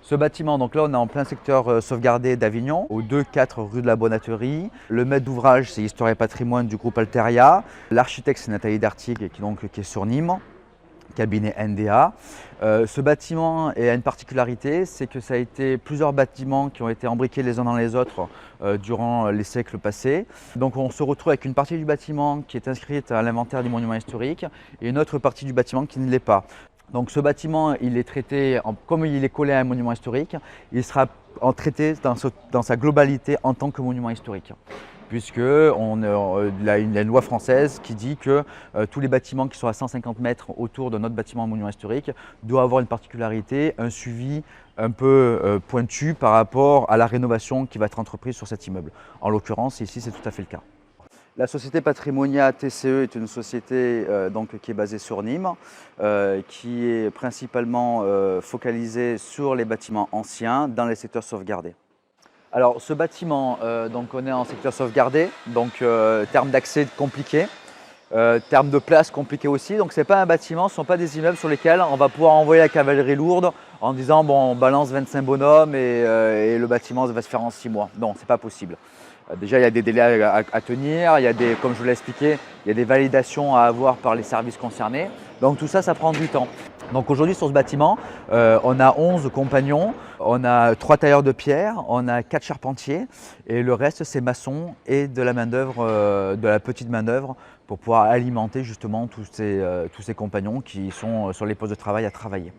Ce bâtiment, donc là on est en plein secteur sauvegardé d'Avignon, au 2-4 rue de la Bonnaterie. Le maître d'ouvrage c'est Histoire et Patrimoine du groupe Alteria. L'architecte c'est Nathalie Dartigue qui est sur Nîmes, cabinet NDA. Ce bâtiment a une particularité, c'est que ça a été plusieurs bâtiments qui ont été embriqués les uns dans les autres durant les siècles passés. Donc on se retrouve avec une partie du bâtiment qui est inscrite à l'inventaire des monuments historiques et une autre partie du bâtiment qui ne l'est pas. Donc ce bâtiment, il est traité, comme il est collé à un monument historique, il sera traité dans sa globalité en tant que monument historique. Puisqu'il y a une loi française qui dit que tous les bâtiments qui sont à 150 mètres autour de notre bâtiment monument historique doivent avoir une particularité, un suivi un peu pointu par rapport à la rénovation qui va être entreprise sur cet immeuble. En l'occurrence, ici, c'est tout à fait le cas. La société Patrimonia TCE est une société qui est basée sur Nîmes, qui est principalement focalisée sur les bâtiments anciens dans les secteurs sauvegardés. Alors ce bâtiment, on est en secteur sauvegardé, terme d'accès compliqué, terme de place compliqué aussi. Donc ce n'est pas un bâtiment, ce ne sont pas des immeubles sur lesquels on va pouvoir envoyer la cavalerie lourde en disant bon on balance 25 bonhommes et le bâtiment va se faire en 6 mois. Non, ce n'est pas possible. Déjà, il y a des délais à tenir, comme je vous l'ai expliqué, il y a des validations à avoir par les services concernés. Donc tout ça, ça prend du temps. Donc aujourd'hui sur ce bâtiment, on a 11 compagnons, on a 3 tailleurs de pierre, on a 4 charpentiers et le reste c'est maçons et de la main-d'œuvre, de la petite main-d'œuvre pour pouvoir alimenter justement tous ces compagnons qui sont sur les postes de travail à travailler.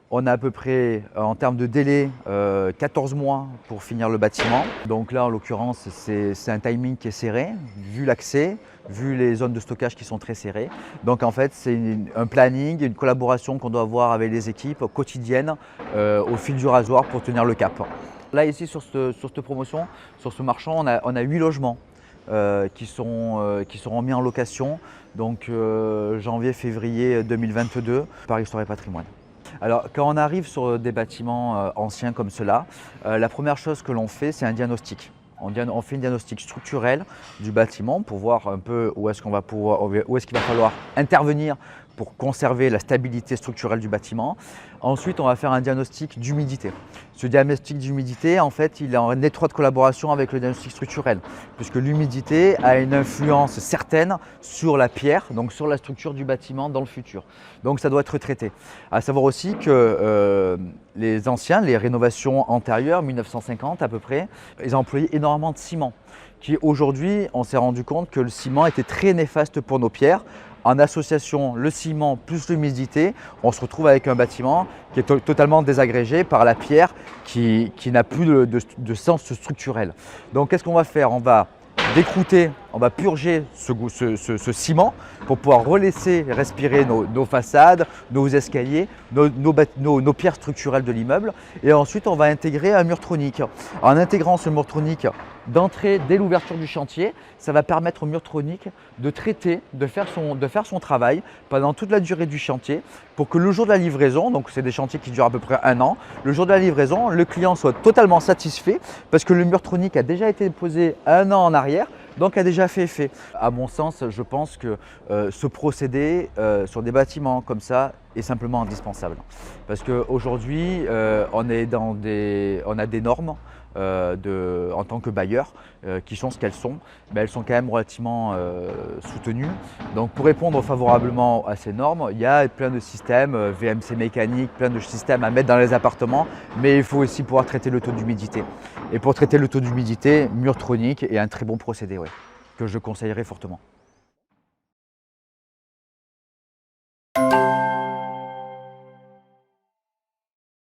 On a à peu près, en termes de délai, 14 mois pour finir le bâtiment. Donc là, en l'occurrence, c'est un timing qui est serré, vu l'accès, vu les zones de stockage qui sont très serrées. Donc en fait, c'est un planning, une collaboration qu'on doit avoir avec les équipes quotidiennes au fil du rasoir pour tenir le cap. Là, ici, sur cette promotion, sur ce marchand, on a 8 logements qui seront mis en location, donc janvier-février 2022 par Histoire et Patrimoine. Alors, quand on arrive sur des bâtiments anciens comme cela, la première chose que l'on fait, c'est un diagnostic. On fait un diagnostic structurel du bâtiment pour voir un peu où est-ce qu'il va falloir intervenir pour conserver la stabilité structurelle du bâtiment. Ensuite, on va faire un diagnostic d'humidité. Ce diagnostic d'humidité, en fait, il est en étroite collaboration avec le diagnostic structurel, puisque l'humidité a une influence certaine sur la pierre, donc sur la structure du bâtiment dans le futur. Donc ça doit être traité. À savoir aussi que les anciens, les rénovations antérieures, 1950 à peu près, ils ont employé énormément de ciment. Aujourd'hui, on s'est rendu compte que le ciment était très néfaste pour nos pierres. En association, le ciment plus l'humidité, on se retrouve avec un bâtiment qui est totalement désagrégé par la pierre qui n'a plus de sens structurel. Donc qu'est-ce qu'on va faire? On va décrouter, on va purger ce ciment pour pouvoir relaisser respirer nos façades, nos escaliers, nos pierres structurelles de l'immeuble. Et ensuite, on va intégrer un mur tronique. En intégrant ce mur tronique d'entrée dès l'ouverture du chantier, ça va permettre au mur tronique de traiter, de faire son travail pendant toute la durée du chantier pour que le jour de la livraison, donc c'est des chantiers qui durent à peu près 1 an, le jour de la livraison, le client soit totalement satisfait parce que le mur tronique a déjà été posé 1 an en arrière, donc a déjà fait effet. À mon sens, je pense que ce procédé sur des bâtiments comme ça est simplement indispensable. Parce qu'aujourd'hui, on a des normes en tant que bailleur qui sont ce qu'elles sont, mais elles sont quand même relativement soutenues. Donc pour répondre favorablement à ces normes, il y a plein de systèmes, VMC mécanique, plein de systèmes à mettre dans les appartements, mais il faut aussi pouvoir traiter le taux d'humidité. Et pour traiter le taux d'humidité, mur tronique est un très bon procédé, ouais, que je conseillerais fortement.